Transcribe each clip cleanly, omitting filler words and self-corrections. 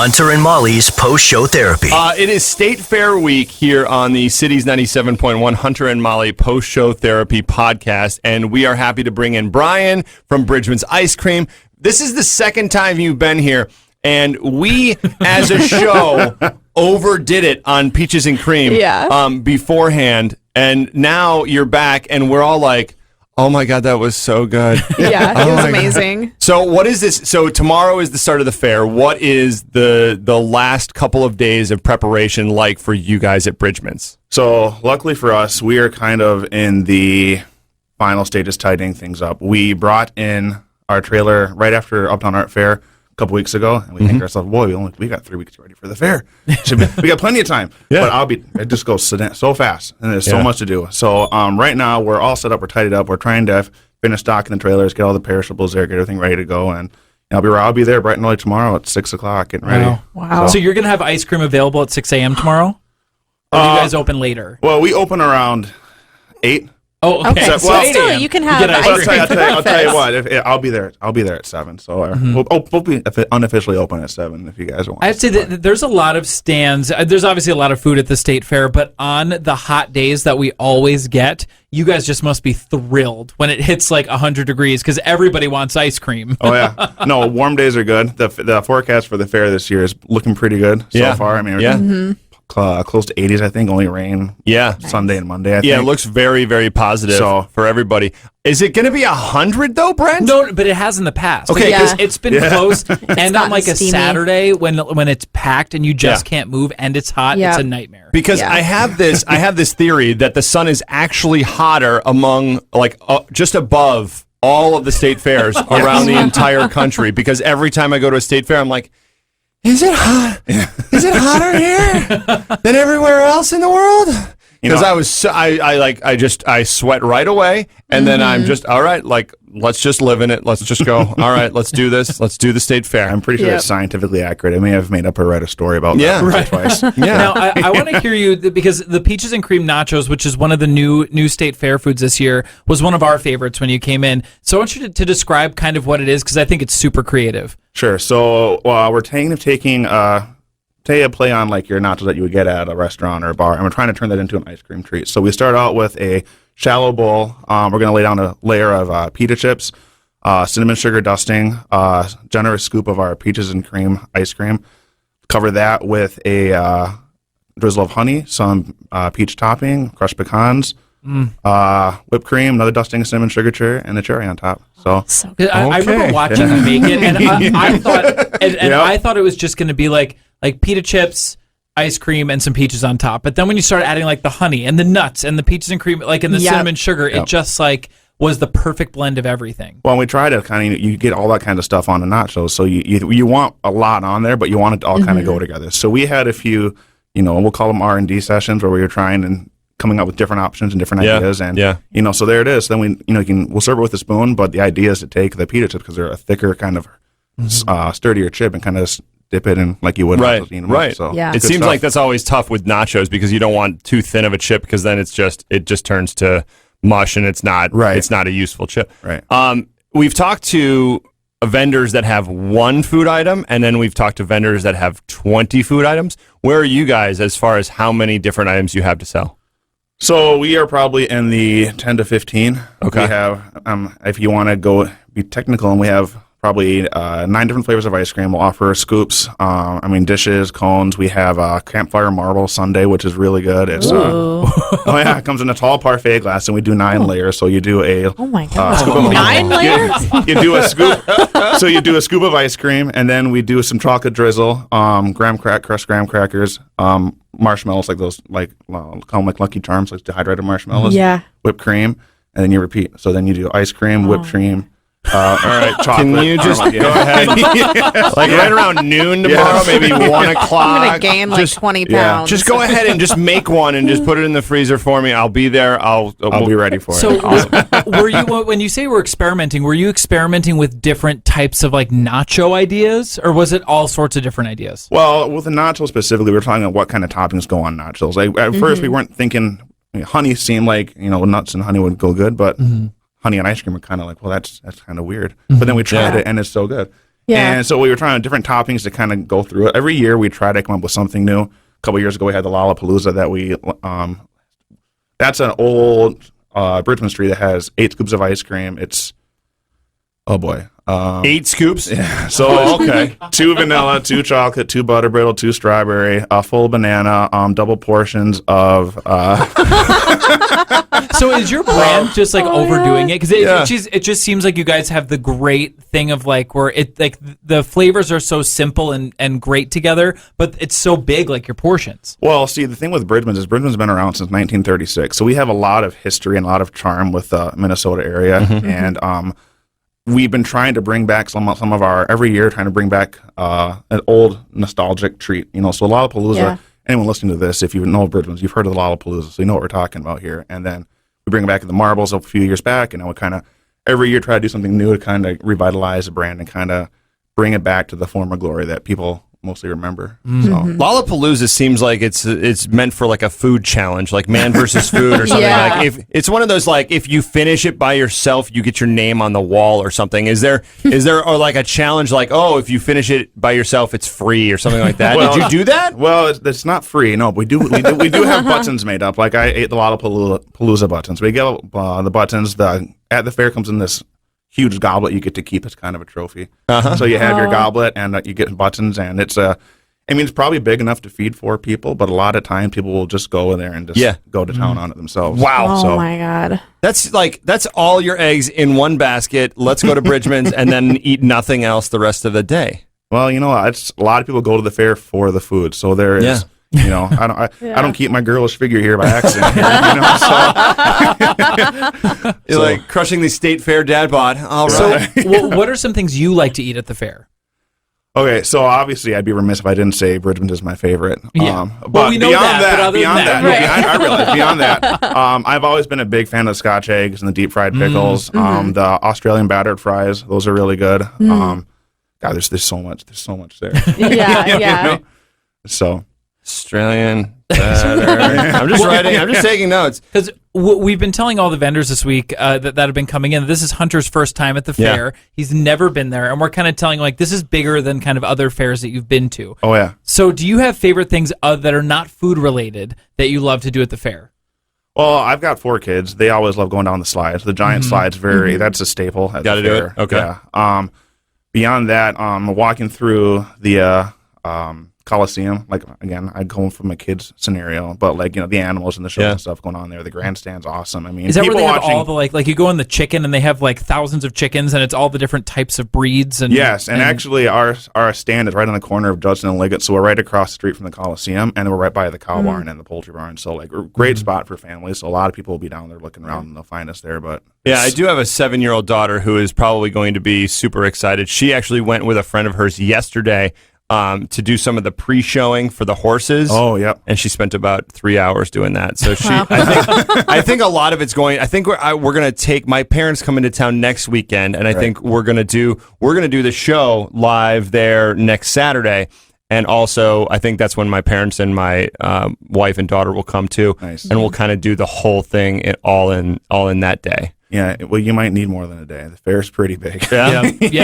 Hunter and Mollie's post-show therapy. It is State Fair week here on the City's 97.1 Hunter and Mollie post-show therapy podcast, and we are happy to bring in Brian from Bridgeman's Ice Cream. This is the second time you've been here, and we, as a show, overdid it on Peaches and Cream beforehand, and now you're back, and we're all like, oh my God, that was so good. Yeah, it was amazing. So what is this? So tomorrow is the start of the fair. What is the last couple of days of preparation like for you guys at Bridgeman's? So luckily for us, we are kind of in the final stages tightening things up. We brought in our trailer right after Uptown Art Fair a couple weeks ago, and we think to ourselves, boy, we got 3 weeks ready for the fair. We got plenty of time. Yeah. But it just goes so fast, and there's so much to do. So right now, we're all set up, we're tidied up, we're trying to finish stocking the trailers, get all the perishables there, get everything ready to go, and I'll be there bright and early tomorrow at 6 o'clock getting ready. Wow. So you're going to have ice cream available at 6 a.m. tomorrow? Or do you guys open later? Well, we open around 8. Oh, okay. Okay, so 8 still, a.m. you can have get ice cream for I'll tell you breakfast. what. I'll be there. I'll be there at 7. So we'll be unofficially open at 7 if you guys want. I have to say that there's a lot of stands. There's obviously a lot of food at the state fair, but on the hot days that we always get, you guys just must be thrilled when it hits like 100 degrees because everybody wants ice cream. Oh yeah, no, warm days are good. The forecast for the fair this year is looking pretty good so far. I mean, close to 80s, I think. Only rain. Sunday and Monday. I think. Yeah, it looks very, very positive for everybody. Is it going to be 100 though, Brent? No, but it has in the past. Okay, because it's been close, and on like a steamy. Saturday when it's packed and you just can't move and it's hot, it's a nightmare. Because I have this theory that the sun is actually hotter among just above all of the state fairs around the entire country. Because every time I go to a state fair, I'm like, is it hot? Is it hotter here than everywhere else in the world? Because I sweat right away, and then I'm just all right. Like, let's just live in it. Let's just go. All right, let's do this. Let's do the state fair. I'm pretty sure it's scientifically accurate. I may have made up or read a story about that once or twice. Now, I want to hear you because the Peaches and Cream Nachos, which is one of the new state fair foods this year, was one of our favorites when you came in. So I want you to describe kind of what it is because I think it's super creative. Sure. So we're taking a play on like your nachos that you would get at a restaurant or a bar, and we're trying to turn that into an ice cream treat. So we start out with a shallow bowl. We're going to lay down a layer of pita chips, cinnamon sugar dusting, generous scoop of our peaches and cream ice cream. Cover that with a drizzle of honey, some peach topping, crushed pecans, whipped cream, another dusting of cinnamon sugar and a cherry on top. So I remember watching you make it, and I thought it was just going to be like pita chips, ice cream, and some peaches on top. But then when you start adding like the honey and the nuts and the peaches and cream, like and the cinnamon sugar, it just like was the perfect blend of everything. Well, we try to kind of you get all that kind of stuff on the nachos, so you want a lot on there, but you want it to all kind of go together. So we had a few, we'll call them R&D sessions where we were trying and coming up with different options and different ideas, and so there it is. Then we'll serve it with a spoon, but the idea is to take the pita chips because they're a thicker kind of sturdier chip and kind of dip it in like you would. Right. So it seems like that's always tough with nachos because you don't want too thin of a chip because then it just turns to mush and it's not a useful chip. Right. We've talked to vendors that have one food item, and then we've talked to vendors that have 20 food items. Where are you guys as far as how many different items you have to sell? So we are probably in the 10 to 15. Okay. We have, if you want to go be technical, and we have probably 9 different flavors of ice cream. We'll offer scoops, dishes, cones. We have campfire marble sundae, which is really good. It's it comes in a tall parfait glass, and we do 9 layers. So you do a scoop of 9 layers. You do a scoop. So you do a scoop of ice cream, and then we do some chocolate drizzle, crushed graham crackers, marshmallows like those, call them like Lucky Charms, like dehydrated marshmallows. Yeah. Whipped cream, and then you repeat. So then you do ice cream, whipped cream. All right, chocolate. Can you just go ahead? Right around noon tomorrow, maybe 1 o'clock. I'm going to gain like 20 pounds. Just go ahead and just make one and just put it in the freezer for me. I'll be there. I'll be ready for it. So were you, when you say we're experimenting, were you experimenting with different types of like nacho ideas, or was it all sorts of different ideas? Well, with the nachos specifically, we were talking about what kind of toppings go on nachos. Like at first, we weren't thinking honey seemed like nuts and honey would go good, but honey and ice cream are kind of like, well, that's kind of weird. But then we tried it, and it's so good. Yeah. And so we were trying different toppings to kind of go through it. Every year we try to come up with something new. A couple years ago we had the Lollapalooza that we that's an old Bridgeman Street that has 8 scoops of ice cream. It's, oh boy. 8 scoops? Yeah. So okay. 2 vanilla, 2 chocolate, 2 butter brittle, 2 strawberry, a full banana, double portions of. So is your brand just like overdoing it? Because it just seems like you guys have the great thing of like where it like the flavors are so simple and great together, but it's so big like your portions. Well, see, the thing with Bridgeman's is Bridgeman's been around since 1936, so we have a lot of history and a lot of charm with the Minnesota area, and we've been trying to bring back some of our every year, trying to bring back an old nostalgic treat. You know, so Lollapalooza. Yeah. Anyone listening to this, if you know Bridgeman's, you've heard of the Lollapalooza, so you know what we're talking about here. And then we bring back the marbles a few years back, and now we kind of every year try to do something new to kind of revitalize the brand and kind of bring it back to the former glory that people mostly remember. So. Lollapalooza seems like it's meant for like a food challenge, like man versus food or something. Yeah. Like if it's one of those like if you finish it by yourself, you get your name on the wall or something. Is there or like a challenge like if you finish it by yourself, it's free or something like that? Well, did you do that? Well, it's not free. No, but we do have buttons made up. Like I ate the Lollapalooza buttons. We get the buttons. At the fair comes in this huge goblet you get to keep as kind of a trophy. So you have your goblet and you get buttons, and it's it's probably big enough to feed 4 people, but a lot of times people will just go in there and just go to town on it themselves. Wow. Oh my God. That's all your eggs in one basket. Let's go to Bridgman's and then eat nothing else the rest of the day. Well, it's a lot of people go to the fair for the food, so there is. Yeah. I don't keep my girlish figure here by accident. You're like crushing the state fair dad bod. All right. So, what are some things you like to eat at the fair? Okay, so obviously I'd be remiss if I didn't say Bridgeman is my favorite. Yeah. But we know beyond that, but other beyond than that, that, I realize beyond that, I've always been a big fan of Scotch eggs and the deep fried pickles. The Australian battered fries, those are really good. God, there's so much there. Yeah. So. Australian better. I'm just taking notes. Because we've been telling all the vendors this week that have been coming in, this is Hunter's first time at the fair. He's never been there. And we're kind of telling like, this is bigger than kind of other fairs that you've been to. Oh, yeah. So do you have favorite things that are not food related that you love to do at the fair? Well, I've got 4 kids. They always love going down the slides. The giant slides, that's a staple at the fair. Do it? Okay. Yeah. Beyond that, walking through the Coliseum, like again, I'd go from a kid's scenario, but like the animals and the shows and stuff going on there. The grandstand's awesome. I mean, is that where they have all the like you go in the chicken and they have like thousands of chickens and it's all the different types of breeds and yes, and actually our stand is right on the corner of Judson and Liggett, so we're right across the street from the Coliseum, and we're right by the cow barn and the poultry barn. So like great spot for families. So a lot of people will be down there looking around and they'll find us there. But yeah, I do have a 7-year-old daughter who is probably going to be super excited. She actually went with a friend of hers yesterday. To do some of the pre-showing for the horses. Oh, yep. And she spent about 3 hours doing that. So I think a lot of it's going. I think we're going to take my parents come into town next weekend, and I think we're going to do the show live there next Saturday. And also, I think that's when my parents and my wife and daughter will come too. Nice. And we'll kind of do the whole thing all in that day. Yeah. Well, you might need more than a day. The fair's pretty big. Yeah.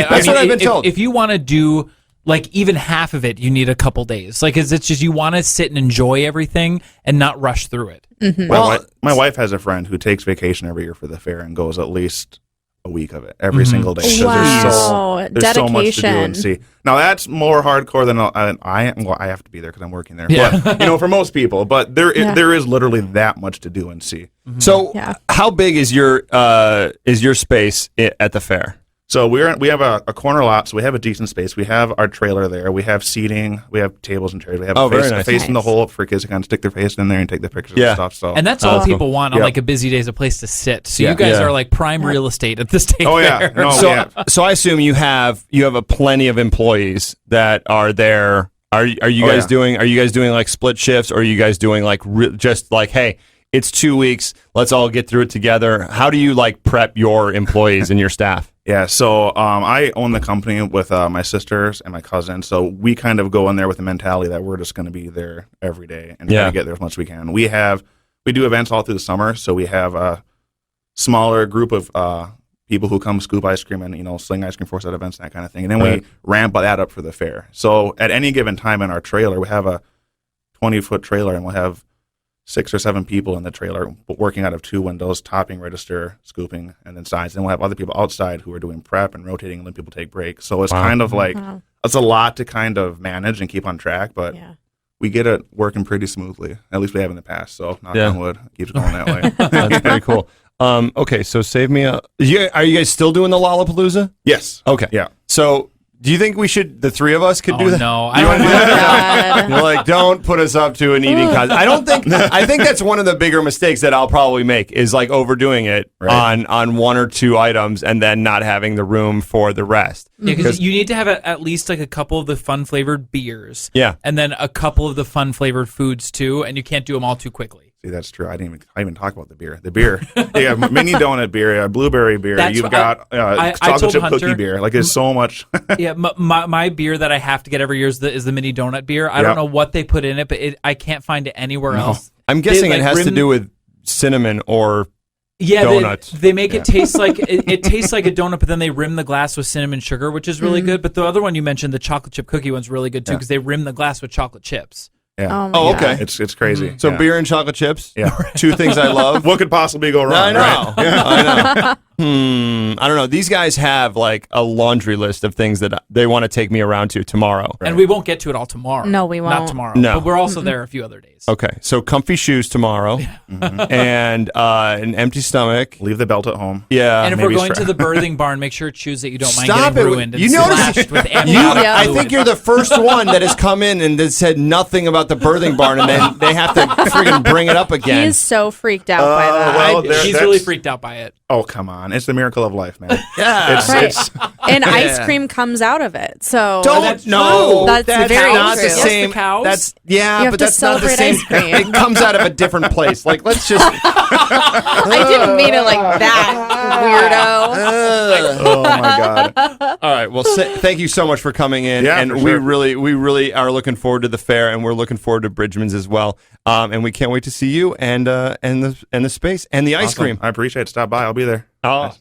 That's what I've been told. If you want to do like even half of it, you need a couple days. Like, it's just you want to sit and enjoy everything and not rush through it. Mm-hmm. Well, my wife has a friend who takes vacation every year for the fair and goes at least a week of it every single day. Wow, there's so much to do and see. Now that's more hardcore than I have to be there because I'm working there. Yeah. But for most people, but there is literally that much to do and see. So how big is your space at the fair? So we have a corner lot, so we have a decent space. We have our trailer there. We have seating. We have tables and chairs. We have a face in the hole for kids to kind of stick their face in there and take the pictures and stuff. So and that's all people want on like a busy day is a place to sit. So you guys are like prime real estate at the state fair. So I assume you have a plenty of employees that are there. Are you guys doing like split shifts, or are you guys doing like just like, hey, it's 2 weeks, let's all get through it together? How do you like prep your employees and your staff? Yeah, so I own the company with my sisters and my cousin, so we kind of go in there with the mentality that we're just going to be there every day and try to get there as much as we can. We do events all through the summer, so we have a smaller group of people who come scoop ice cream and sling ice cream for us at events and that kind of thing. And then we ramp that up for the fair. So at any given time in our trailer, we have a 20-foot trailer, and we'll have 6 or 7 people in the trailer working out of 2 windows, topping, register, scooping, and then sides. And we'll have other people outside who are doing prep and rotating and letting people take breaks. So it's kind of like it's a lot to kind of manage and keep on track, but we get it working pretty smoothly. At least we have in the past. So knock on wood, keeps going that way. That's pretty cool. Okay, so save me a. Are you guys still doing the Lollapalooza? Yes. Okay. Yeah. So, do you think the 3 of us could do that? No, I don't know. You're like, don't put us up to an eating contest. I think that's one of the bigger mistakes that I'll probably make is like overdoing it on 1 or 2 items and then not having the room for the rest. Yeah, because you need to have at least like a couple of the fun flavored beers. Yeah. And then a couple of the fun flavored foods too, and you can't do them all too quickly. See, that's true. I didn't even talk about the beer. The beer. You have mini donut beer, blueberry beer. You've got chocolate chip cookie beer. Like, there's so much. Yeah, my beer that I have to get every year is the mini donut beer. I don't know what they put in it, but I can't find it anywhere else. I'm guessing it has to do with cinnamon or donuts. They make it taste like it tastes like a donut, but then they rim the glass with cinnamon sugar, which is really good. But the other one you mentioned, the chocolate chip cookie one's really good too, because they rim the glass with chocolate chips. Yeah. Oh, okay. It's crazy. So beer and chocolate chips. Yeah. 2 things I love. What could possibly go wrong? I know. Right? I know. I don't know. These guys have like a laundry list of things that they want to take me around to tomorrow. Right. And we won't get to it all tomorrow. No, we won't. Not tomorrow. No. But we're also there a few other days. Okay. So comfy shoes tomorrow and an empty stomach. Leave the belt at home. Yeah. And if we're going to the birthing barn, make sure it's shoes that you don't mind Stop getting it. ruined and You notice- slashed with amniotic I fluid. think you're the first one that has come in and that said nothing about the birthing barn, and then they have to freaking bring it up again. He is so freaked out by that. well, He's really freaked out by it. Oh, come on. It's the miracle of life, man. Yeah. It's And ice cream comes out of it. So Don't know. That's very not the true. same. Yes, the cows. That's You have but to that's not the celebrate same. ice cream. It comes out of a different place. Like, let's just. I didn't mean it like that, weirdo. oh my god. All right. Well, thank you so much for coming in, Yeah, and for we sure. really are looking forward to the fair, and we're looking forward to Bridgeman's as well. And we can't wait to see you and the space and the ice Awesome. cream. I appreciate it. Stop by. I'll be there. Oh.